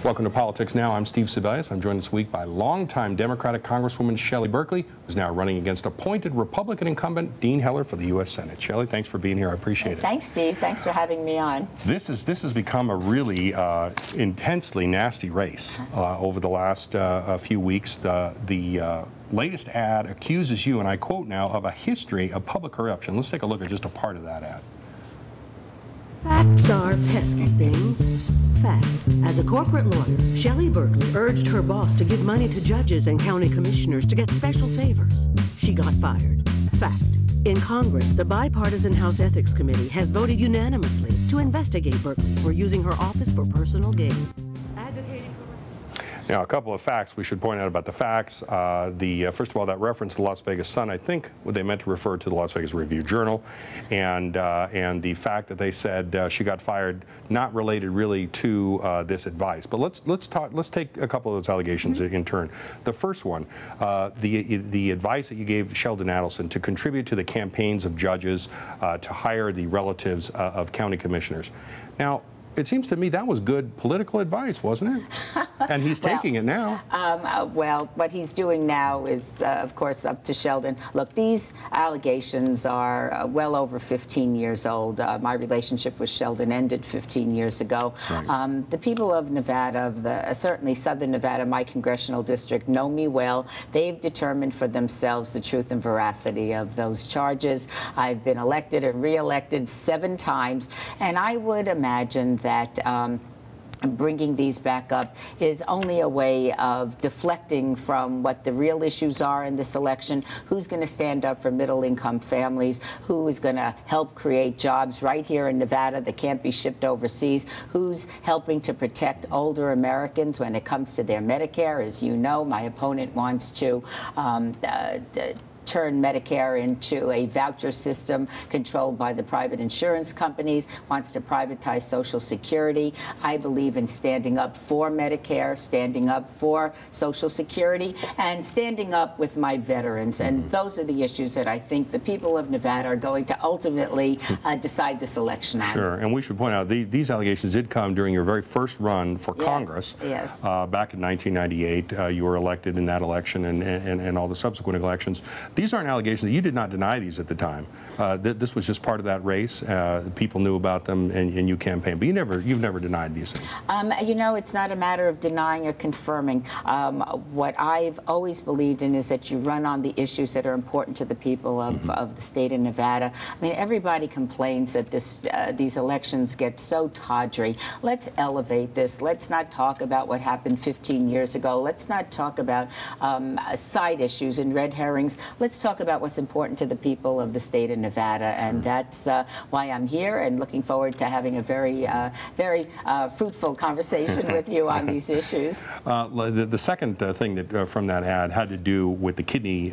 Welcome to Politics Now. I'm Steve Sebelius. I'm joined this week by longtime Democratic Congresswoman Shelley Berkley, who's now running against appointed Republican incumbent Dean Heller for the U.S. Senate. Shelley, thanks for being here. I appreciate it. Thanks, Steve. Thanks for having me on. This has become a really intensely nasty race over the last few weeks. The latest ad accuses you, and I quote now, of a history of public corruption. Let's take a look at just a part of that ad. Facts are pesky things. Fact. As a corporate lawyer, Shelley Berkley urged her boss to give money to judges and county commissioners to get special favors. She got fired. Fact. In Congress, the bipartisan House Ethics Committee has voted unanimously to investigate Berkley for using her office for personal gain. Now, a couple of facts we should point out about the facts. First of all, that reference to the Las Vegas Sun, I think what they meant to refer to the Las Vegas Review-Journal, and the fact that they said she got fired not related really to this advice. But let's take a couple of those allegations in turn. The first one, the advice that you gave Sheldon Adelson to contribute to the campaigns of judges to hire the relatives of county commissioners. Now, it seems to me that was good political advice, wasn't it? And he's taking it now. Well, what he's doing now is, of course, up to Sheldon. Look, these allegations are well over 15 years old. My relationship with Sheldon ended 15 years ago. Right. The people of Nevada, certainly Southern Nevada, my congressional district, know me well. They've determined for themselves the truth and veracity of those charges. I've been elected and re-elected 7 times, and I would imagine that bringing these back up is only a way of deflecting from what the real issues are in this election. Who's going to stand up for middle-income families? Who is going to help create jobs right here in Nevada that can't be shipped overseas? Who's helping to protect older Americans when it comes to their Medicare? As you know, my opponent wants to turn Medicare into a voucher system controlled by the private insurance companies, wants to privatize Social Security. I believe in standing up for Medicare, standing up for Social Security, and standing up with my veterans. And those are the issues that I think the people of Nevada are going to ultimately decide this election on. Sure, and we should point out these allegations did come during your very first run for Congress. Yes. Back in 1998, you were elected in that election and all the subsequent elections. These aren't allegations. You did not deny these at the time. This was just part of that race. People knew about them, and you campaigned. But you've never denied these things. You know, it's not a matter of denying or confirming. What I've always believed in is that you run on the issues that are important to the people of the state of Nevada. I mean, everybody complains that these elections get so tawdry. Let's elevate this. Let's not talk about what happened 15 years ago. Let's not talk about side issues and red herrings. Let's talk about what's important to the people of the state of Nevada, and that's why I'm here and looking forward to having a very fruitful conversation with you on these issues. The second thing that from that ad had to do with the kidney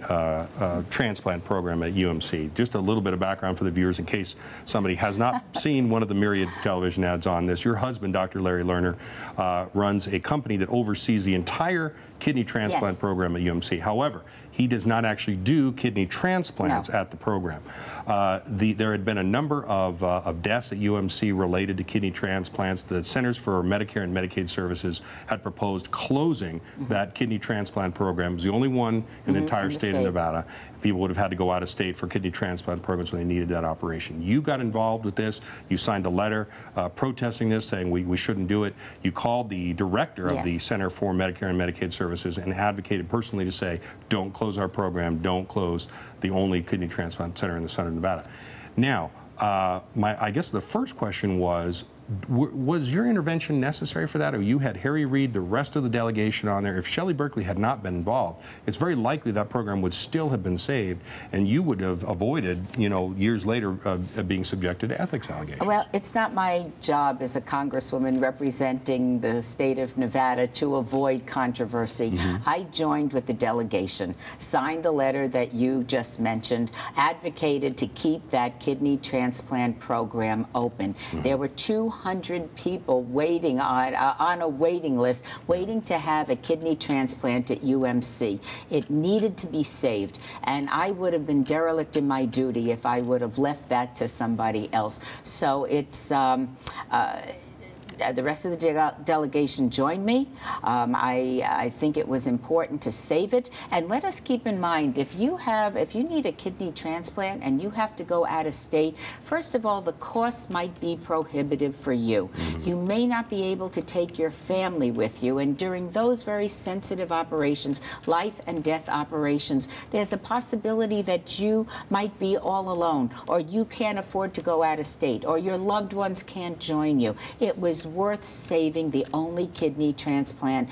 transplant program at UMC. Just a little bit of background for the viewers in case somebody has not seen one of the myriad television ads on this. Your husband, Dr. Larry Lerner, runs a company that oversees the entire kidney transplant program at UMC. However, he does not actually do kidney transplants at the program. There had been a number of deaths at UMC related to kidney transplants. The Centers for Medicare and Medicaid Services had proposed closing that kidney transplant program. It was the only one in the entire state of Nevada. People would have had to go out of state for kidney transplant programs when they needed that operation. You got involved with this. You signed a letter protesting this, saying we shouldn't do it. You called the director of the Center for Medicare and Medicaid Services and advocated personally to say, don't close our program, don't close the only kidney transplant center in the center of Nevada. Now, I guess the first question was your intervention necessary for that, or you had Harry Reid, the rest of the delegation on there? If Shelley Berkley had not been involved, it's very likely that program would still have been saved, and you would have avoided, years later, being subjected to ethics allegations. Well, it's not my job as a congresswoman representing the state of Nevada to avoid controversy. I joined with the delegation, signed the letter that you just mentioned, advocated to keep that kidney transplant program open. There were 200 people waiting on a waiting list, waiting to have a kidney transplant at UMC. It needed to be saved, and I would have been derelict in my duty if I would have left that to somebody else. So it's The rest of the delegation joined me. I think it was important to save it. And let us keep in mind, if you need a kidney transplant and you have to go out of state, first of all, the cost might be prohibitive for you. You may not be able to take your family with you, and during those very sensitive operations, life and death operations, there's a possibility that you might be all alone, or you can't afford to go out of state, or your loved ones can't join you. It was worth saving the only kidney transplant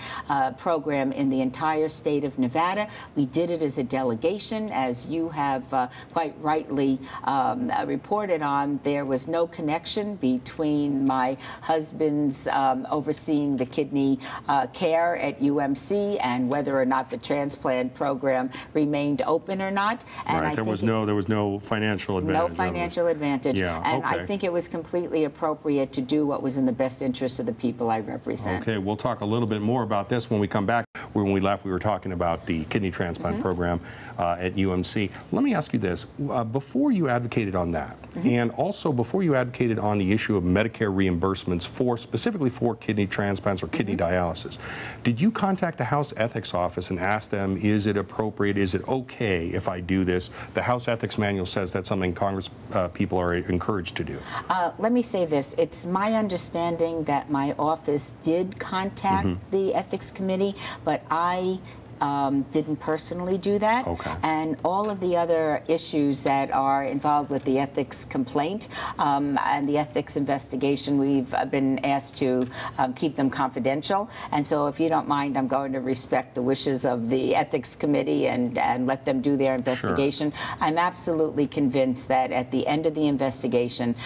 program in the entire state of Nevada. We did it as a delegation. As you have quite rightly reported on, there was no connection between my husband's overseeing the kidney care at UMC and whether or not the transplant program remained open or not. And right. There was no financial advantage. No financial advantage. Yeah. And okay. I think it was completely appropriate to do what was in the best interest of the people I represent. Okay, we'll talk a little bit more about this when we come back. When we left, we were talking about the kidney transplant program at UMC. Let me ask you this. Before you advocated on that, and also before you advocated on the issue of Medicare reimbursements specifically for kidney transplants or kidney dialysis, did you contact the House Ethics Office and ask them, is it appropriate, is it okay if I do this? The House Ethics Manual says that's something Congress people are encouraged to do. Let me say this. It's my understanding that my office did contact the Ethics Committee, but I didn't personally do that. Okay. And all of the other issues that are involved with the ethics complaint and the ethics investigation, we've been asked to keep them confidential. And so if you don't mind, I'm going to respect the wishes of the Ethics Committee and let them do their investigation. Sure. I'm absolutely convinced that at the end of the investigation,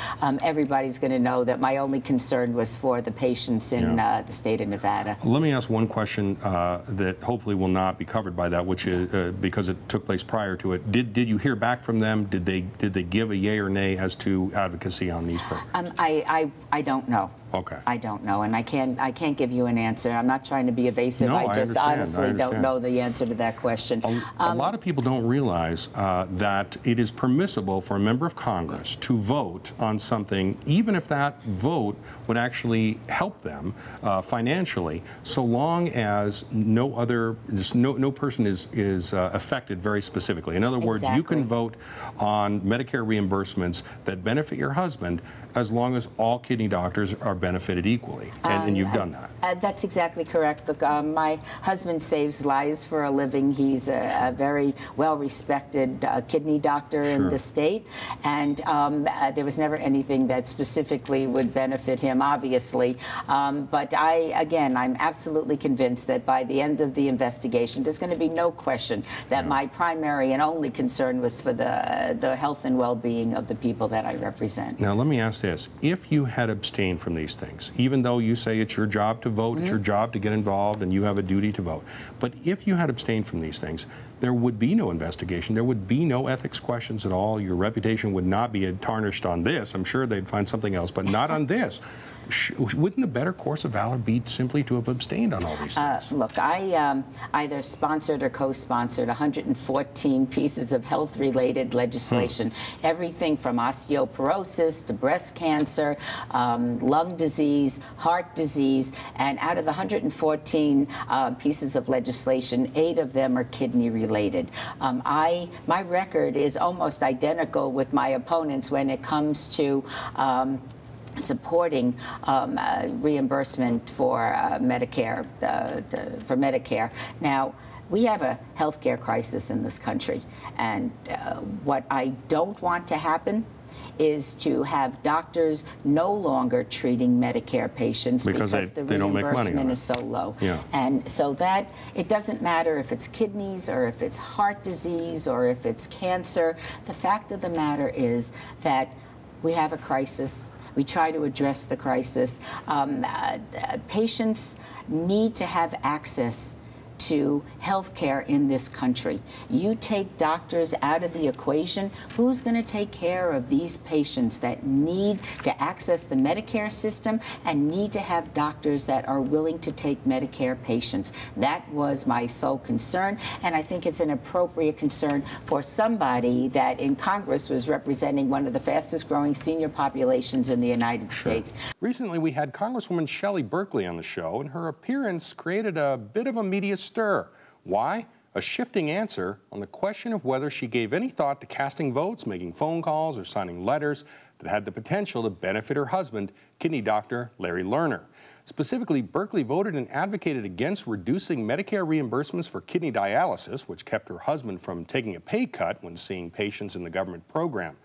everybody's going to know that my only concern was for the patients in the state of Nevada. Let me ask one question that hopefully will not be covered by that, which is because it took place prior to it. Did you hear back from them? Did they give a yay or nay as to advocacy on these programs? I don't know. Okay. I don't know, and I can't give you an answer. I'm not trying to be evasive. No, I just honestly don't know the answer to that question. A lot of people don't realize that it is permissible for a member of Congress to vote on something, even if that vote would actually help them financially, so long as no person is affected very specifically. In other words, you can vote on Medicare reimbursements that benefit your husband as long as all kidney doctors are benefited equally, and you've done that. That's exactly correct. Look, my husband saves lives for a living. He's a very well-respected kidney doctor in the state, and there was never anything that specifically would benefit him, obviously. But I'm absolutely convinced that by the end of the investigation, there's going to be no question that my primary and only concern was for the health and well-being of the people that I represent. Now, let me ask this. If you had abstained from these things, even though you say it's your job to vote, it's your job to get involved, and you have a duty to vote, but if you had abstained from these things, there would be no investigation. There would be no ethics questions at all. Your reputation would not be tarnished on this. I'm sure they'd find something else, but not on this. Wouldn't the better course of valor be simply to have abstained on all these things? Look, I either sponsored or co-sponsored 114 pieces of health-related legislation, everything from osteoporosis to breast cancer, lung disease, heart disease, and out of the 114 pieces of legislation, 8 of them are kidney-related. My record is almost identical with my opponents when it comes to supporting reimbursement for Medicare. Now, we have a healthcare crisis in this country, and what I don't want to happen is to have doctors no longer treating Medicare patients because the reimbursement is so low. And so that it doesn't matter if it's kidneys or if it's heart disease or if it's cancer. The fact of the matter is that we have a crisis. We try to address the crisis. Patients need to have access to healthcare in this country. You take doctors out of the equation, who's going to take care of these patients that need to access the Medicare system and need to have doctors that are willing to take Medicare patients? That was my sole concern, and I think it's an appropriate concern for somebody that in Congress was representing one of the fastest growing senior populations in the United States. Recently, we had Congresswoman Shelley Berkley on the show, and her appearance created a bit of a media stir. Why? A shifting answer on the question of whether she gave any thought to casting votes, making phone calls, or signing letters that had the potential to benefit her husband, kidney doctor Larry Lerner. Specifically, Berkley voted and advocated against reducing Medicare reimbursements for kidney dialysis, which kept her husband from taking a pay cut when seeing patients in the government program.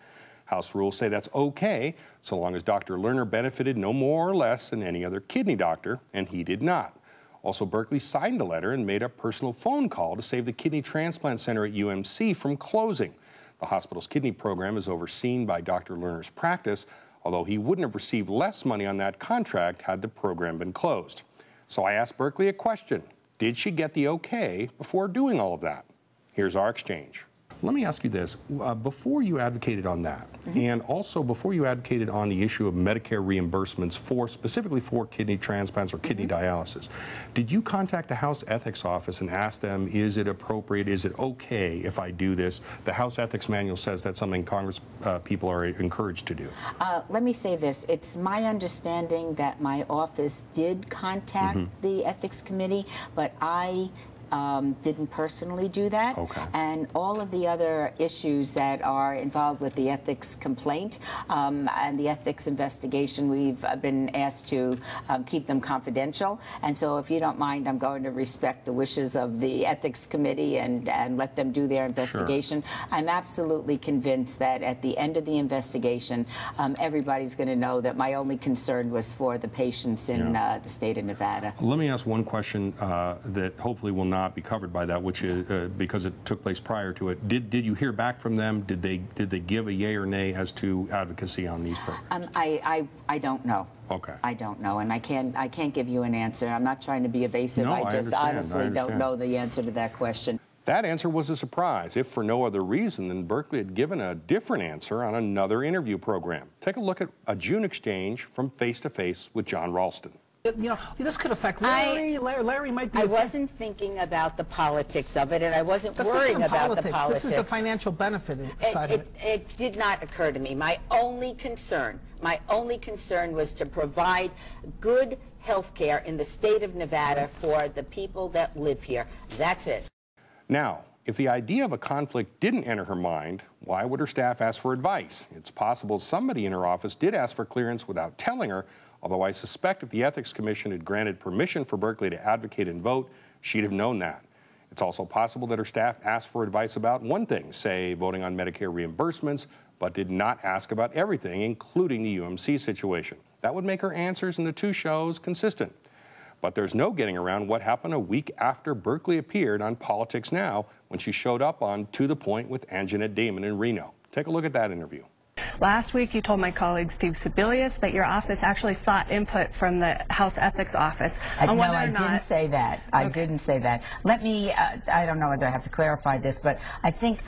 House rules say that's okay, so long as Dr. Lerner benefited no more or less than any other kidney doctor, and he did not. Also, Berkley signed a letter and made a personal phone call to save the Kidney Transplant Center at UMC from closing. The hospital's kidney program is overseen by Dr. Lerner's practice, although he wouldn't have received less money on that contract had the program been closed. So I asked Berkley a question. Did she get the okay before doing all of that? Here's our exchange. Let me ask you this. Before you advocated on that, and also before you advocated on the issue of Medicare reimbursements for, specifically for kidney transplants or kidney dialysis, did you contact the House Ethics Office and ask them, is it appropriate, is it okay if I do this? The House Ethics Manual says that's something Congress people are encouraged to do. Let me say this. It's my understanding that my office did contact the Ethics Committee, but I didn't personally do that. Okay. And all of the other issues that are involved with the ethics complaint and the ethics investigation, we've been asked to keep them confidential. And so if you don't mind, I'm going to respect the wishes of the Ethics Committee and let them do their investigation. Sure. I'm absolutely convinced that at the end of the investigation, everybody's going to know that my only concern was for the patients in the state of Nevada. Let me ask one question that hopefully will not be covered by that, which is because it took place prior to it. Did you hear back from them? Did they give a yay or nay as to advocacy on these programs? I don't know. Okay. I don't know, and I can't give you an answer. I'm not trying to be evasive. No, I just honestly don't understand. know the answer to that question. That answer was a surprise, if for no other reason than Berkley had given a different answer on another interview program. Take a look at a June exchange from Face to Face with John Ralston. You know, this could affect Larry. Larry might be. I wasn't thinking about the politics of it, and I wasn't worrying about the politics. This is the financial benefit side of it. It did not occur to me. My only concern was to provide good health care in the state of Nevada for the people that live here. That's it. Now, if the idea of a conflict didn't enter her mind, why would her staff ask for advice? It's possible somebody in her office did ask for clearance without telling her, although I suspect if the Ethics Commission had granted permission for Berkley to advocate and vote, she'd have known that. It's also possible that her staff asked for advice about one thing, say voting on Medicare reimbursements, but did not ask about everything, including the UMC situation. That would make her answers in the two shows consistent. But there's no getting around what happened a week after Berkley appeared on Politics Now when she showed up on To the Point with Anjanette Damon in Reno. Take a look at that interview. Last week, you told my colleague Steve Sebelius that your office actually sought input from the House Ethics Office on whether or not... No, I didn't say that. I didn't say that. Let me, I don't know whether I have to clarify this, but I think,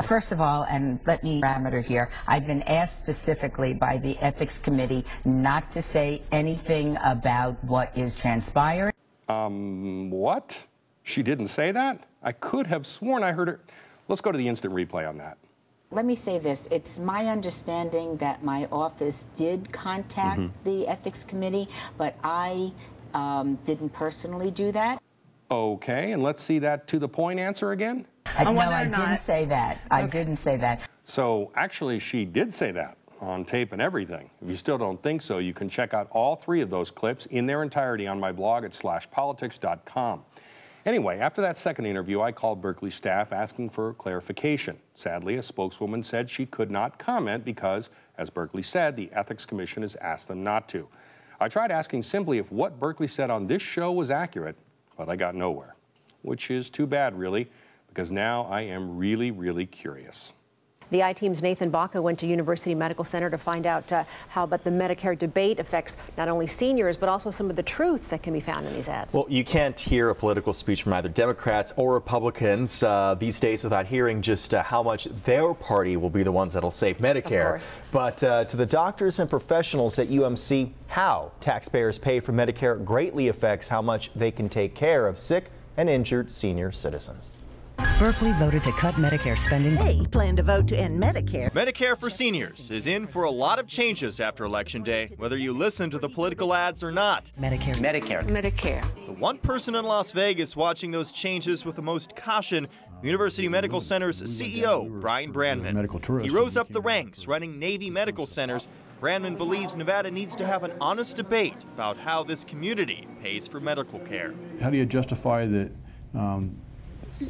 first of all, and let me parameter here, I've been asked specifically by the Ethics Committee not to say anything about what is transpiring. What? She didn't say that? I could have sworn I heard her. Let's go to the instant replay on that. Let me say this. It's my understanding that my office did contact the Ethics Committee, but I didn't personally do that. Okay, and let's see that To the Point answer again. No, I didn't say that. I didn't say that. So actually, she did say that on tape and everything. If you still don't think so, you can check out all three of those clips in their entirety on my blog at /politics.com. Anyway, after that second interview, I called Berkley staff asking for clarification. Sadly, a spokeswoman said she could not comment because, as Berkley said, the Ethics Commission has asked them not to. I tried asking simply if what Berkley said on this show was accurate, but I got nowhere. Which is too bad, really, because now I am really, really curious. The I-Team's Nathan Baca went to University Medical Center to find out how about the Medicare debate affects not only seniors, but also some of the truths that can be found in these ads. Well, you can't hear a political speech from either Democrats or Republicans these days without hearing just how much their party will be the ones that'll save Medicare. But to the doctors and professionals at UMC, how taxpayers pay for Medicare greatly affects how much they can take care of sick and injured senior citizens. Berkeley voted to cut Medicare spending. They plan to vote to end Medicare. Medicare for seniors is in for a lot of changes after Election Day, whether you listen to the political ads or not. Medicare. Medicare. Medicare. The one person in Las Vegas watching those changes with the most caution, University Medical Center's CEO, Brian Brandman. He rose up the ranks running Navy medical centers. Brandman believes Nevada needs to have an honest debate about how this community pays for medical care. How do you justify that,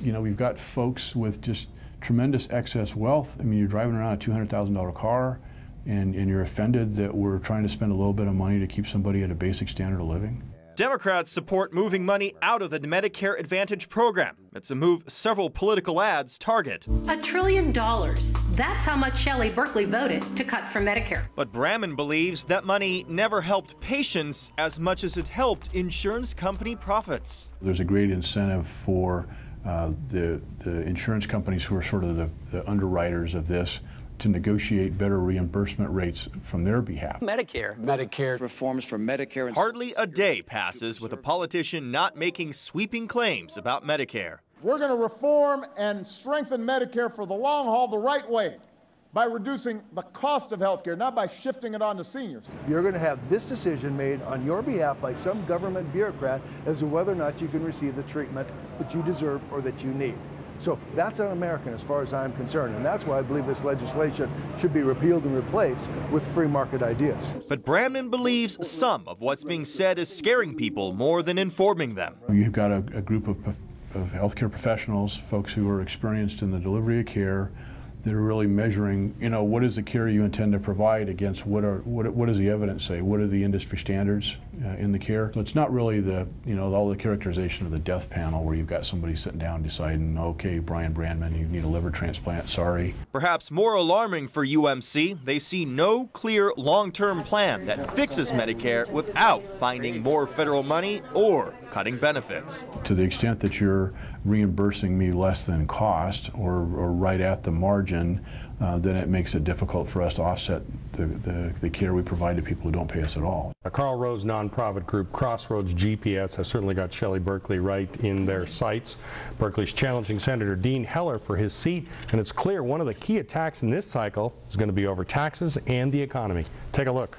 you know, we've got folks with just tremendous excess wealth. I mean, you're driving around a $200,000 car and you're offended that we're trying to spend a little bit of money to keep somebody at a basic standard of living? Democrats support moving money out of the Medicare Advantage program. It's a move several political ads target. $1 trillion. That's how much Shelley Berkeley voted to cut from Medicare. But Brandman believes that money never helped patients as much as it helped insurance company profits. There's a great incentive for the insurance companies who are sort of the underwriters of this to negotiate better reimbursement rates from their behalf. Medicare reforms for Medicare. Hardly a day passes with a politician not making sweeping claims about Medicare. We're going to reform and strengthen Medicare for the long haul the right way by reducing the cost of health care, not by shifting it on to seniors. You're going to have this decision made on your behalf by some government bureaucrat as to whether or not you can receive the treatment that you deserve or that you need. So that's un-American as far as I'm concerned, and that's why I believe this legislation should be repealed and replaced with free market ideas. But Brandman believes some of what's being said is scaring people more than informing them. You've got a group of healthcare professionals, folks who are experienced in the delivery of care, that are really measuring, you know, what is the care you intend to provide against what does the evidence say? What are the industry standards in the care? So it's not really all the characterization of the death panel where you've got somebody sitting down deciding, okay, Brian Brandman, you need a liver transplant, sorry. Perhaps more alarming for UMC, they see no clear long-term plan that fixes Medicare without finding more federal money or cutting benefits. To the extent that you're reimbursing me less than cost or right at the margin, then it makes it difficult for us to offset the care we provide to people who don't pay us at all. Carl Rowe's nonprofit group Crossroads GPS has certainly got Shelley Berkeley right in their sights. Berkeley's challenging Senator Dean Heller for his seat, and it's clear one of the key attacks in this cycle is going to be over taxes and the economy. Take a look.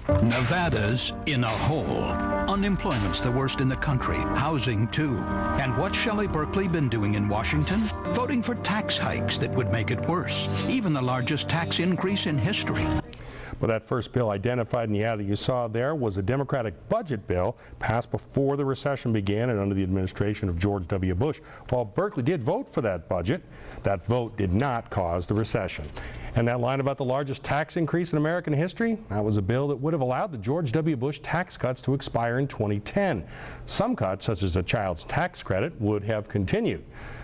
Nevada's in a hole. Unemployment's the worst in the country, housing too. And what's Shelley Berkeley been doing in Washington? Voting for tax hikes that would make it worse, even the largest tax increase in history. Well, that first bill identified in the ad that you saw there was a Democratic budget bill passed before the recession began and under the administration of George W. Bush. While Berkeley did vote for that budget, that vote did not cause the recession. And that line about the largest tax increase in American history, that was a bill that would have allowed the George W. Bush tax cuts to expire in 2010. Some cuts, such as a child's tax credit, would have continued.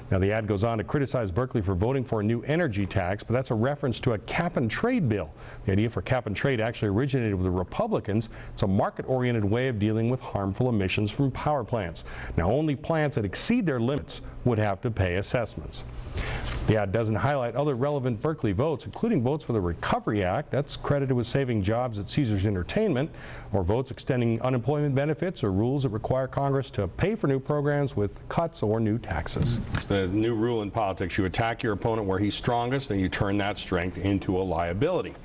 Now, the ad goes on to criticize Berkeley for voting for a new energy tax, but that's a reference to a cap-and-trade bill. The idea for cap-and-trade actually originated with the Republicans. It's a market-oriented way of dealing with harmful emissions from power plants. Now, only plants that exceed their limits would have to pay assessments. The ad doesn't highlight other relevant Berkeley votes, including votes for the Recovery Act. That's credited with saving jobs at Caesars Entertainment, or votes extending unemployment benefits, or rules that require Congress to pay for new programs with cuts or new taxes. It's the new rule in politics. You attack your opponent where he's strongest, and you turn that strength into a liability.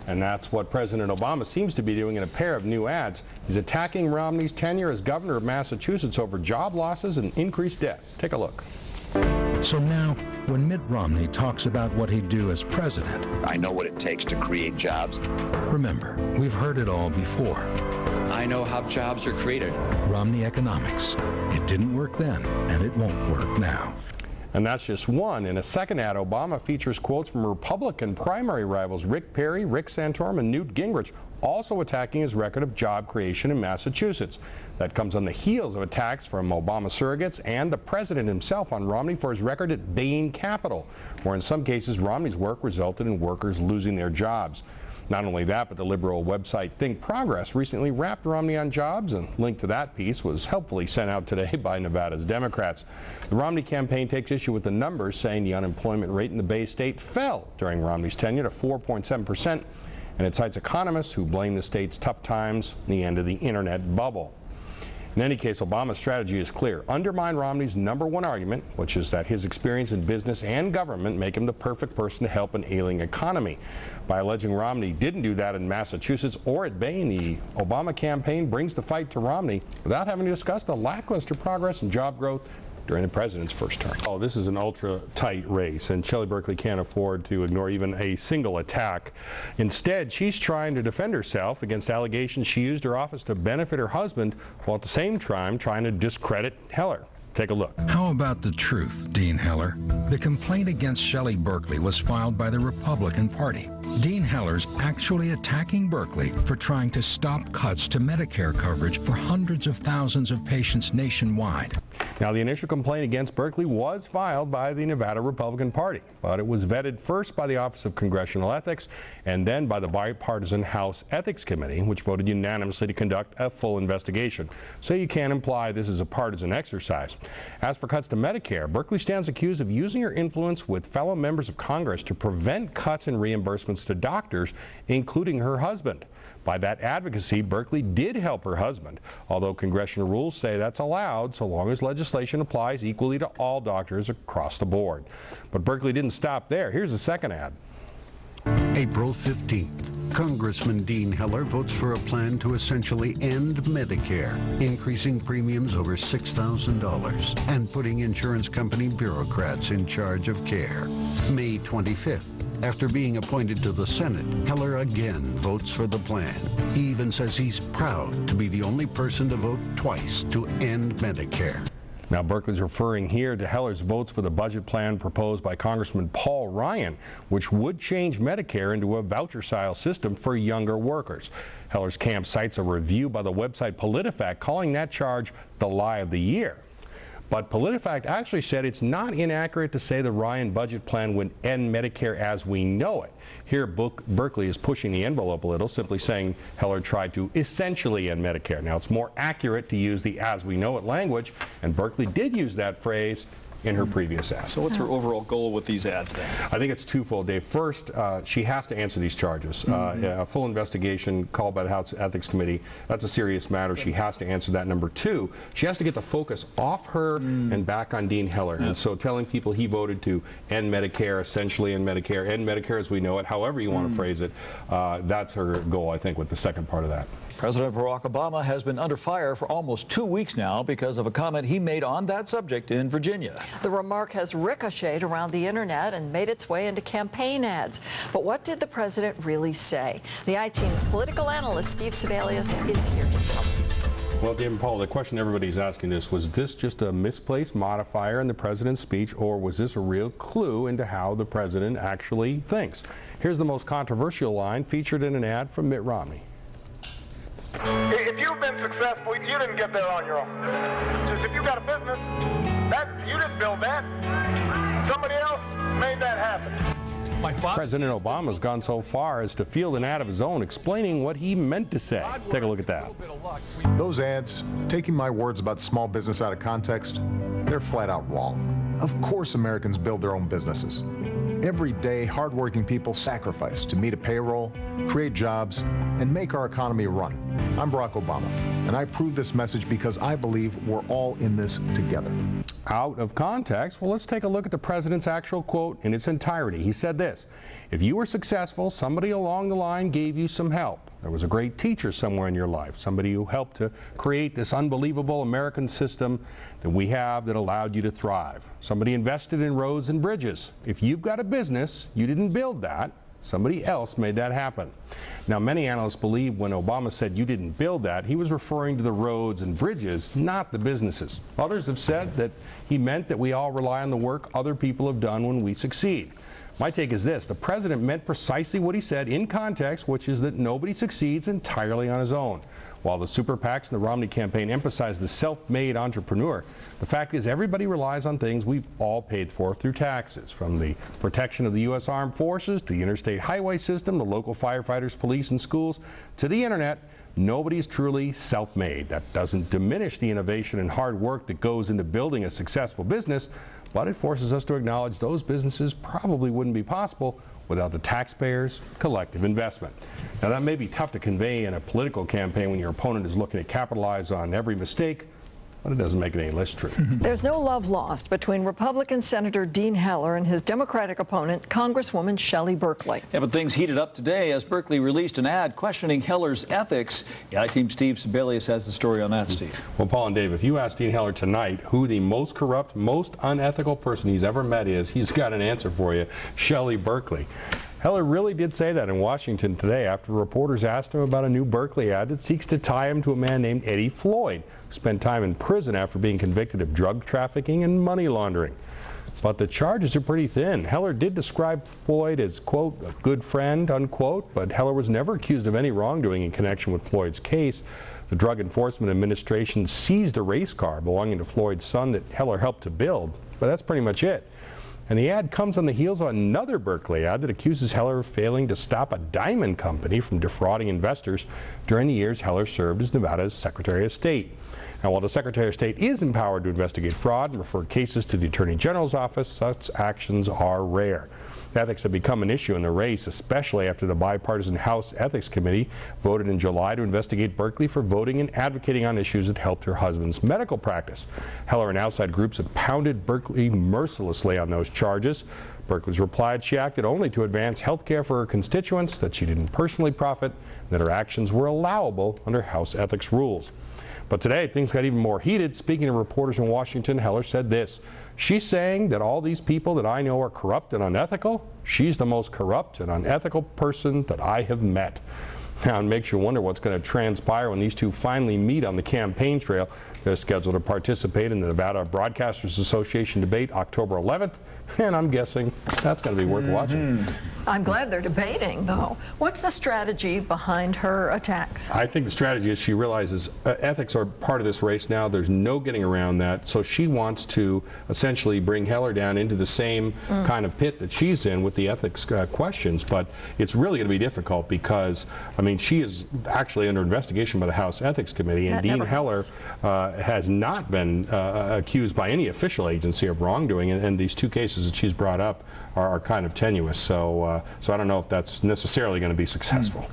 And that's what President Obama seems to be doing in a pair of new ads. He's attacking Romney's tenure as governor of Massachusetts over job losses and increased debt. Take a look. So now, when Mitt Romney talks about what he'd do as president, I know what it takes to create jobs. Remember, we've heard it all before. I know how jobs are created. Romney economics. It didn't work then, and it won't work now. And that's just one. In a second ad, Obama features quotes from Republican primary rivals Rick Perry, Rick Santorum, and Newt Gingrich, also attacking his record of job creation in Massachusetts. That comes on the heels of attacks from Obama surrogates and the president himself on Romney for his record at Bain Capital, where in some cases Romney's work resulted in workers losing their jobs. Not only that, but the liberal website Think Progress recently rapped Romney on jobs, and a link to that piece was helpfully sent out today by Nevada's Democrats. The Romney campaign takes issue with the numbers, saying the unemployment rate in the Bay State fell during Romney's tenure to 4.7%, and it cites economists who blame the state's tough times and the end of the internet bubble. In any case, Obama's strategy is clear. Undermine Romney's #1 argument, which is that his experience in business and government make him the perfect person to help an ailing economy. By alleging Romney didn't do that in Massachusetts or at Bain, the Obama campaign brings the fight to Romney without having to discuss the lackluster progress in job growth during the president's first term. Oh, this is an ultra-tight race, and Shelley Berkley can't afford to ignore even a single attack. Instead, she's trying to defend herself against allegations she used her office to benefit her husband, while at the same time trying to discredit Heller. Take a look. How about the truth, Dean Heller? The complaint against Shelley Berkley was filed by the Republican Party. Dean Heller's actually attacking Berkley for trying to stop cuts to Medicare coverage for hundreds of thousands of patients nationwide. Now, the initial complaint against Berkley was filed by the Nevada Republican Party, but it was vetted first by the Office of Congressional Ethics and then by the bipartisan House Ethics Committee, which voted unanimously to conduct a full investigation. So you can't imply this is a partisan exercise. As for cuts to Medicare, Berkley stands accused of using her influence with fellow members of Congress to prevent cuts in reimbursements to doctors, including her husband. By that advocacy, Berkley did help her husband, although congressional rules say that's allowed so long as legislation applies equally to all doctors across the board. But Berkley didn't stop there. Here's a second ad. April 15th. Congressman Dean Heller votes for a plan to essentially end Medicare, increasing premiums over $6,000 and putting insurance company bureaucrats in charge of care. May 25th. After being appointed to the Senate, Heller again votes for the plan. He even says he's proud to be the only person to vote twice to end Medicare. Now, Berkley's referring here to Heller's votes for the budget plan proposed by Congressman Paul Ryan, which would change Medicare into a voucher-style system for younger workers. Heller's camp cites a review by the website PolitiFact calling that charge the lie of the year. But PolitiFact actually said it's not inaccurate to say the Ryan budget plan would end Medicare as we know it. Here, Berkley is pushing the envelope a little, simply saying Heller tried to essentially end Medicare. Now, it's more accurate to use the as we know it language, and Berkley did use that phrase in her previous ad. So what's her overall goal with these ads then? I think it's twofold, Dave. First, she has to answer these charges. A full investigation called by the House Ethics Committee, that's a serious matter. She has to answer that. Number two, she has to get the focus off her and back on Dean Heller. And so telling people he voted to end Medicare, essentially end Medicare as we know it, however you want to phrase it, that's her goal, I think, with the second part of that. President Barack Obama has been under fire for almost 2 weeks now because of a comment he made on that subject in Virginia. The remark has ricocheted around the internet and made its way into campaign ads. But what did the president really say? The I-Team's political analyst, Steve Sebelius, is here to tell us. Well, Dave and Paul, the question everybody's asking is, was this just a misplaced modifier in the president's speech, or was this a real clue into how the president actually thinks? Here's the most controversial line featured in an ad from Mitt Romney. If you've been successful, you didn't get there on your own. Just if you got a business, you didn't build that. Somebody else made that happen. President Obama's gone so far as to field an ad of his own explaining what he meant to say. Take a look at that. Those ads, taking my words about small business out of context, they're flat out wrong. Of course Americans build their own businesses. Every day, hardworking people sacrifice to meet a payroll, create jobs, and make our economy run. I'm Barack Obama, and I approve this message because I believe we're all in this together. Out of context, well, let's take a look at the president's actual quote in its entirety. He said this: if you were successful, somebody along the line gave you some help. There was a great teacher somewhere in your life, somebody who helped to create this unbelievable American system that we have that allowed you to thrive. Somebody invested in roads and bridges. If you've got a business, you didn't build that. Somebody else made that happen. Now, many analysts believe when Obama said you didn't build that, he was referring to the roads and bridges, not the businesses. Others have said that he meant that we all rely on the work other people have done when we succeed. My take is this: the president meant precisely what he said in context, which is that nobody succeeds entirely on his own. While the super PACs and the Romney campaign emphasize the self-made entrepreneur, the fact is everybody relies on things we've all paid for through taxes, from the protection of the U.S. Armed Forces to the interstate highway system, the local firefighters, police, and schools, to the internet. Nobody's truly self-made. That doesn't diminish the innovation and hard work that goes into building a successful business, but it forces us to acknowledge those businesses probably wouldn't be possible without the taxpayers' collective investment. Now, that may be tough to convey in a political campaign when your opponent is looking to capitalize on every mistake, but it doesn't make it any less true. There's no love lost between Republican Senator Dean Heller and his Democratic opponent, Congresswoman Shelley Berkley. Yeah, but things heated up today as Berkley released an ad questioning Heller's ethics. Yeah, Team Steve Sebelius has the story on that, Steve. Well, Paul and Dave, if you ask Dean Heller tonight who the most corrupt, most unethical person he's ever met is, he's got an answer for you: Shelley Berkley. Heller really did say that in Washington today after reporters asked him about a new Berkeley ad that seeks to tie him to a man named Eddie Floyd, who spent time in prison after being convicted of drug trafficking and money laundering. But the charges are pretty thin. Heller did describe Floyd as, quote, a good friend, unquote, but Heller was never accused of any wrongdoing in connection with Floyd's case. The Drug Enforcement Administration seized a race car belonging to Floyd's son that Heller helped to build, but that's pretty much it. And the ad comes on the heels of another Berkeley ad that accuses Heller of failing to stop a diamond company from defrauding investors during the years Heller served as Nevada's Secretary of State. Now, while the Secretary of State is empowered to investigate fraud and refer cases to the Attorney General's office, such actions are rare. Ethics have become an issue in the race, especially after the bipartisan House Ethics Committee voted in July to investigate Berkley for voting and advocating on issues that helped her husband's medical practice. Heller and outside groups have pounded Berkley mercilessly on those charges. Berkley's replied she acted only to advance health care for her constituents, that she didn't personally profit, and that her actions were allowable under House ethics rules. But today, things got even more heated. Speaking to reporters in Washington, Heller said this: she's saying that all these people that I know are corrupt and unethical. She's the most corrupt and unethical person that I have met. Now, it makes you wonder what's going to transpire when these two finally meet on the campaign trail. They're scheduled to participate in the Nevada Broadcasters Association debate October 11th, and I'm guessing that's going to be worth watching. I'm glad they're debating, though. What's the strategy behind her attacks? I think the strategy is she realizes ethics are part of this race now. There's no getting around that. So she wants to essentially bring Heller down into the same kind of pit that she's in with the ethics questions. But it's really going to be difficult because, I mean, she is actually under investigation by the House Ethics Committee, and Dean Heller has not been accused by any official agency of wrongdoing, and these two cases that she's brought up are kind of tenuous. So I don't know if that's necessarily going to be successful.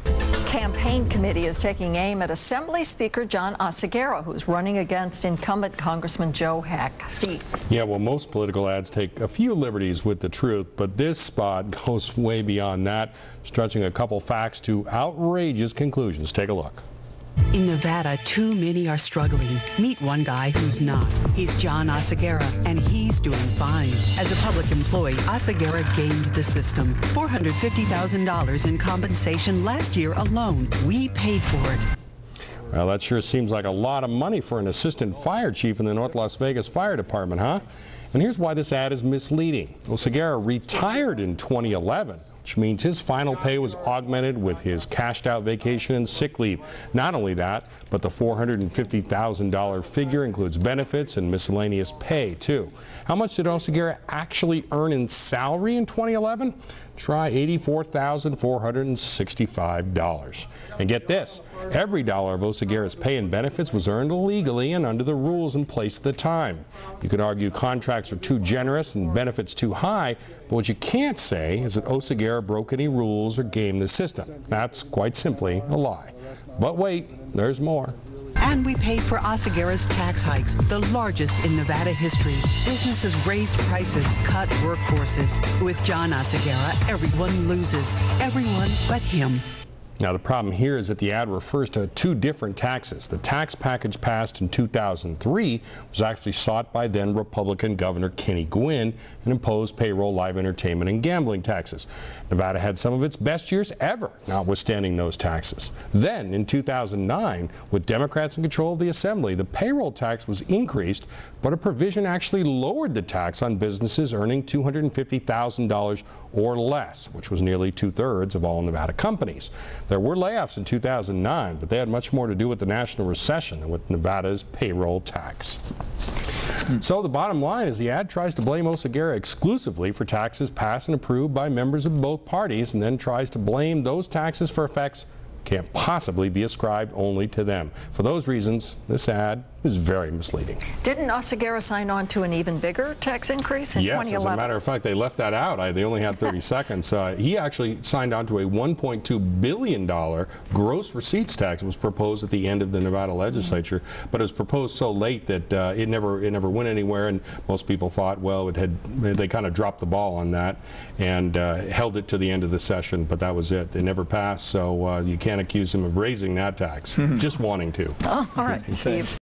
Campaign committee is taking aim at Assembly Speaker John Oseguera, who's running against incumbent Congressman Joe Heck. Steve. Yeah, well, most political ads take a few liberties with the truth, but this spot goes way beyond that, stretching a couple facts to outrageous conclusions. Take a look. In Nevada, too many are struggling. Meet one guy who's not. He's John Oseguera, and he's doing fine. As a public employee, Oseguera gamed the system. $450,000 in compensation last year alone. We paid for it. Well, that sure seems like a lot of money for an assistant fire chief in the North Las Vegas Fire Department, huh? And here's why this ad is misleading. Oseguera retired in 2011. Which means his final pay was augmented with his cashed-out vacation and sick leave. Not only that, but the $450,000 figure includes benefits and miscellaneous pay, too. How much did Oseguera actually earn in salary in 2011? Try $84,465. And get this, every dollar of Oseguera's pay and benefits was earned illegally and under the rules in place at the time. You could argue contracts are too generous and benefits too high, but what you can't say is that Oseguera broke any rules or gamed the system. That's quite simply a lie. But wait, there's more. And we paid for Oseguera's tax hikes, the largest in Nevada history. Businesses raised prices, cut workforces. With John Oseguera, everyone loses. Everyone but him. Now, the problem here is that the ad refers to two different taxes. The tax package passed in 2003 was actually sought by then Republican Governor Kenny Gwinn and imposed payroll, live entertainment, and gambling taxes. Nevada had some of its best years ever, notwithstanding those taxes. Then, in 2009, with Democrats in control of the Assembly, the payroll tax was increased, but a provision actually lowered the tax on businesses earning $250,000 or less, which was nearly 2/3 of all Nevada companies. There were layoffs in 2009, but they had much more to do with the national recession than with Nevada's payroll tax. So the bottom line is the ad tries to blame Oseguera exclusively for taxes passed and approved by members of both parties, and then tries to blame those taxes for effects can't possibly be ascribed only to them. For those reasons, this ad is very misleading. Didn't Oseguera sign on to an even bigger tax increase in 2011? Yes, as a matter of fact, they left that out. They only had 30 seconds. He actually signed on to a $1.2 billion gross receipts tax. It was proposed at the end of the Nevada legislature, but it was proposed so late that it never went anywhere, and most people thought, well, they kind of dropped the ball on that and held it to the end of the session, but that was it. It never passed, so you can't accuse him of raising that tax, just wanting to. Oh, all right, Steve.